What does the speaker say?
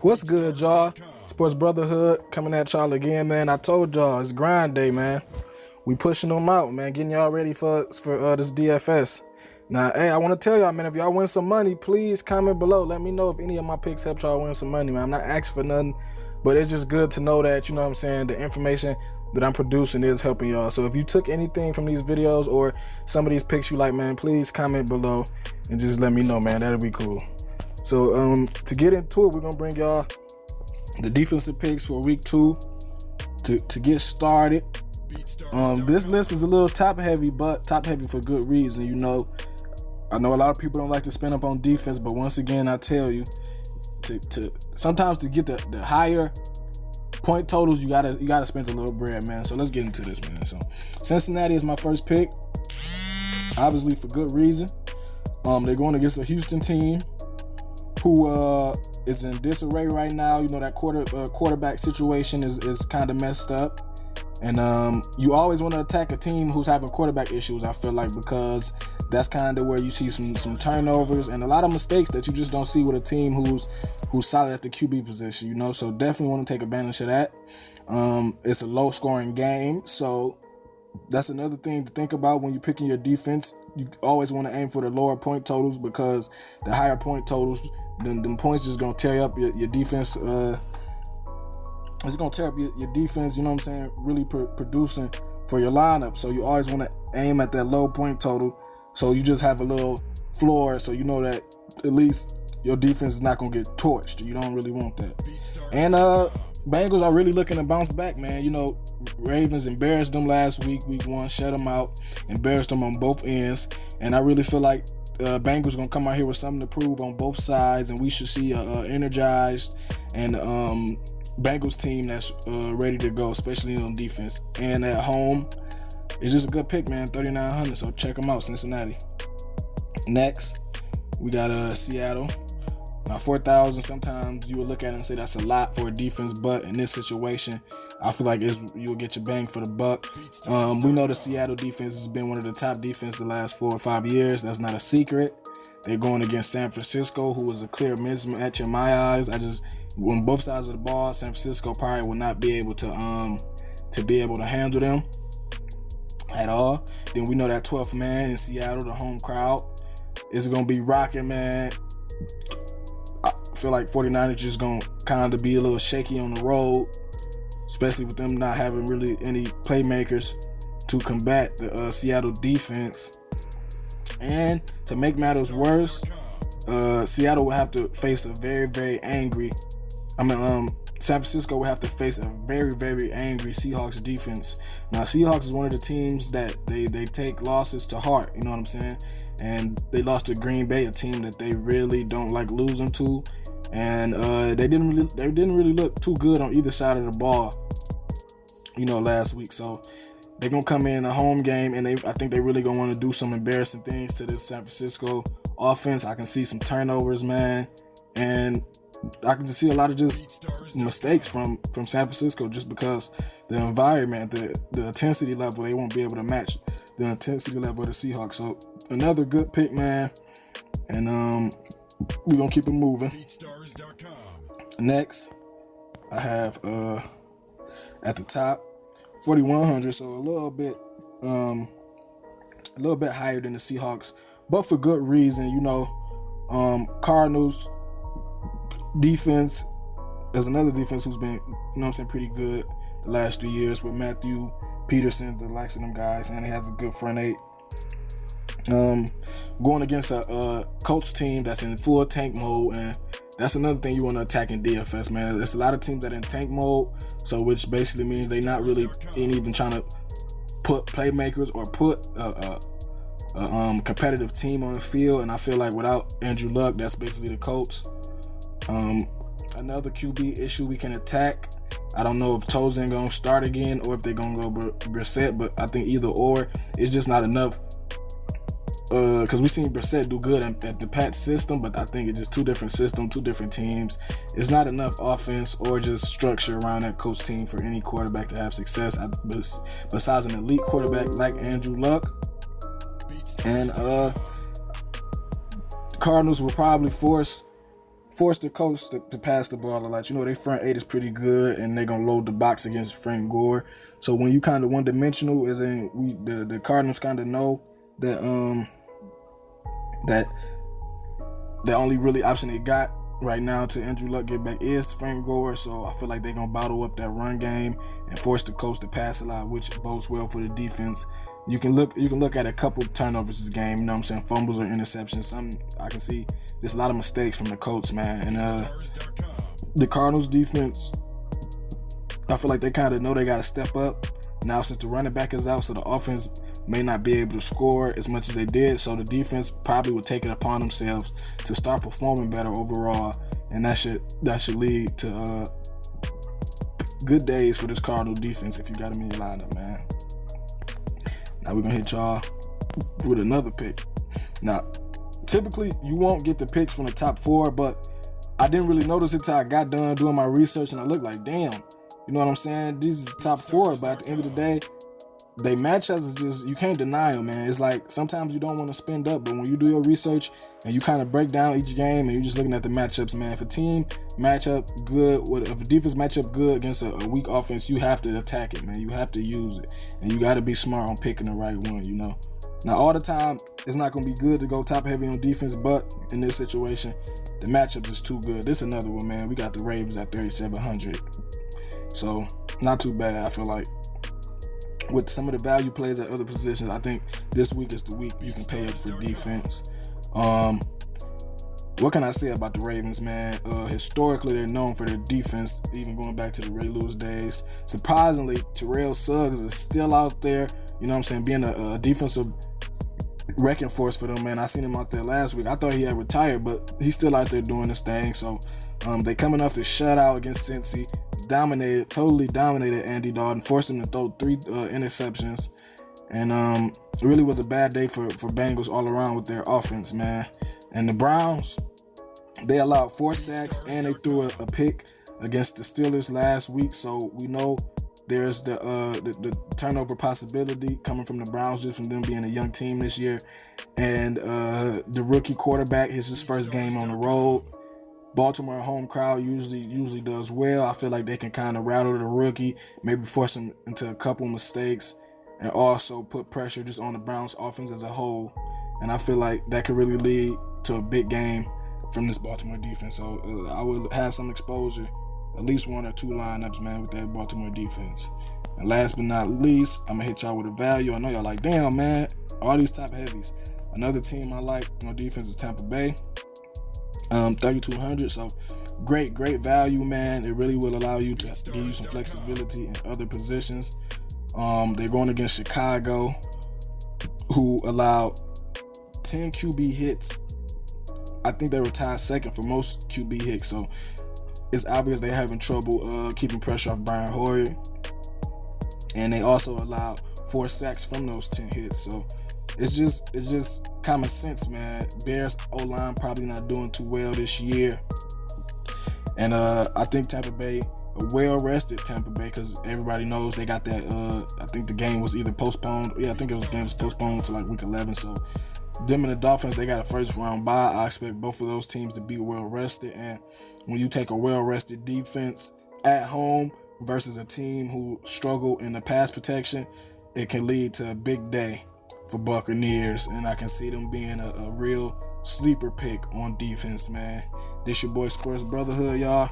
What's good, y'all? Sports Brotherhood coming at y'all again, man. I told y'all it's grind day, man. We pushing them out, man. Getting y'all ready for this DFS. Now, hey, I want to tell y'all, man, if y'all win some money, please comment below. Let me know if any of my picks helped y'all win some money, man. I'm not asking for nothing, but it's just good to know that, you know what I'm saying, the information that I'm producing is helping y'all. So if you took anything from these videos or some of these picks you like, man, please comment below and just let me know, man. That'll be cool. So to get into it, we're gonna bring y'all the defensive picks for week 2 to get started. This list is a little top heavy, but top heavy for good reason. You know, I know a lot of people don't like to spend up on defense, but once again, I tell you, to sometimes to get the higher point totals, you gotta spend a little bread, man. So let's get into this, man. So Cincinnati is my first pick, obviously for good reason. They're going against a Houston team who is in disarray right now. You know, that quarterback situation is kind of messed up. And you always want to attack a team who's having quarterback issues, I feel like, because that's kind of where you see some turnovers and a lot of mistakes that you just don't see with a team who's solid at the QB position, you know. So definitely want to take advantage of that. It's a low-scoring game, so that's another thing to think about when you're picking your defense. You always want to aim for the lower point totals, because the higher point totals, them points just going to tear up your defense. It's going to tear up your defense, you know what I'm saying, really producing for your lineup. So you always want to aim at that low point total, so you just have a little floor, so you know that at least your defense is not going to get torched. You don't really want that. And Bengals are really looking to bounce back, man. You know, Ravens embarrassed them last week, week 1, shut them out, embarrassed them on both ends. And I really feel like Bengals going to come out here with something to prove on both sides, and we should see energized and Bengals team that's ready to go, especially on defense. And at home, it's just a good pick, man. 3,900, so check them out, Cincinnati. Next, we got Seattle. Now 4,000, sometimes you would look at it and say that's a lot for a defense, but in this situation, I feel like you'll get your bang for the buck. We know the Seattle defense has been one of the top defenses the last 4 or 5 years. That's not a secret. They're going against San Francisco, who is a clear mismatch in my eyes. On both sides of the ball, San Francisco probably will not be able to handle them at all. Then we know that 12th man in Seattle, the home crowd, is going to be rocking, man. I feel like 49ers just going to kind of be a little shaky on the road, especially with them not having really any playmakers to combat the Seattle defense. And to make matters worse, Seattle will have to face a very, very angry San Francisco will have to face a very, very angry Seahawks defense. Now, Seahawks is one of the teams that they take losses to heart, you know what I'm saying? And they lost to Green Bay, a team that they really don't like losing to. And they didn't really look too good on either side of the ball, you know, last week. So they're gonna come in a home game, and I think they really gonna want to do some embarrassing things to this San Francisco offense. I can see some turnovers, man, and I can just see a lot of just mistakes from San Francisco, just because the environment, the intensity level, they won't be able to match the intensity level of the Seahawks. So another good pick, man, and we're gonna keep it moving. Next, I have at the top 4,100, so a little bit higher than the Seahawks, but for good reason. You know, Cardinals defense is another defense who's been, you know what I'm saying, pretty good the last 3 years with Matthew Peterson, the likes of them guys, and he has a good front eight. Going against a Colts team that's in full tank mode, and that's another thing you want to attack in DFS, man. There's a lot of teams that are in tank mode, so which basically means they're not really even trying to put playmakers or put a competitive team on the field. And I feel like without Andrew Luck, that's basically the Colts. Another QB issue we can attack. I don't know if Tozin gonna start again or if they're gonna go Brissett, but I think either or, it's just not enough. Because we've seen Brissett do good at the Pat system, but I think it's just two different systems, two different teams. It's not enough offense or just structure around that coach team for any quarterback to have success, besides an elite quarterback like Andrew Luck. And the Cardinals will probably force force the coach to pass the ball a lot. You know, their front eight is pretty good, and they're gonna load the box against Frank Gore. So when you kind of one dimensional, as in the Cardinals kind of know that that the only really option they got right now to Andrew Luck get back is Frank Gore. So I feel like they're gonna bottle up that run game and force the coach to pass a lot, which bodes well for the defense. You can look at a couple turnovers this game, you know what I'm saying? Fumbles or interceptions. Some I can see there's a lot of mistakes from the Colts, man. And the Cardinals defense, I feel like they kind of know they gotta step up. Now since the running back is out, so the offense may not be able to score as much as they did. So the defense probably would take it upon themselves to start performing better overall. And that should lead to good days for this Cardinal defense if you got them in your lineup, man. Now we're gonna hit y'all with another pick. Now, typically you won't get the picks from the top 4, but I didn't really notice it till I got done doing my research, and I looked like, damn, you know what I'm saying? These is top 4, but at the end of the day, they matchups is just, you can't deny them, man. It's like sometimes you don't want to spend up, but when you do your research and you kind of break down each game and you're just looking at the matchups, man. If a team match up good, if a defense match up good against a weak offense, you have to attack it, man. You have to use it, and you got to be smart on picking the right one, you know. Now, all the time, it's not going to be good to go top heavy on defense, but in this situation, the matchups is too good. This is another one, man. We got the Ravens at 3,700. So, not too bad, I feel like. With some of the value plays at other positions, I think this week is the week you can pay up for defense. What can I say about the Ravens, man? Historically, they're known for their defense, even going back to the Ray Lewis days. Surprisingly, Terrell Suggs is still out there, you know what I'm saying, being a defensive wrecking force for them, man. I seen him out there last week. I thought he had retired, but he's still out there doing this thing. So they coming off the shutout against Cincy. Totally dominated Andy Dalton, forced him to throw 3 interceptions, and it really was a bad day for Bengals all around with their offense, man. And the Browns, they allowed 4 sacks and they threw a pick against the Steelers last week, so we know there's the turnover possibility coming from the Browns just from them being a young team this year, and the rookie quarterback is his first game on the road. Baltimore home crowd usually does well. I feel like they can kind of rattle the rookie, maybe force him into a couple mistakes, and also put pressure just on the Browns offense as a whole. And I feel like that could really lead to a big game from this Baltimore defense. So I would have some exposure, at least 1 or 2 lineups, man, with that Baltimore defense. And last but not least, I'm going to hit y'all with a value. I know y'all like, damn, man, all these top heavies. Another team I like on defense is Tampa Bay. 3,200, so great value, man. It really will allow you to give you some flexibility in other positions. They're going against Chicago, who allowed 10 QB hits. I think they were tied second for most QB hits, so it's obvious they're having trouble keeping pressure off Brian Hoyer. And they also allowed 4 sacks from those 10 hits, so it's just common sense, man. Bears O-line probably not doing too well this year. And I think Tampa Bay, a well-rested Tampa Bay, because everybody knows they got that, I think the game was either postponed. Yeah, I think the game was postponed to like week 11. So them and the Dolphins, they got a first-round bye. I expect both of those teams to be well-rested. And when you take a well-rested defense at home versus a team who struggle in the pass protection, it can lead to a big day for Buccaneers, and I can see them being a real sleeper pick on defense, man. This your boy Sports Brotherhood, y'all.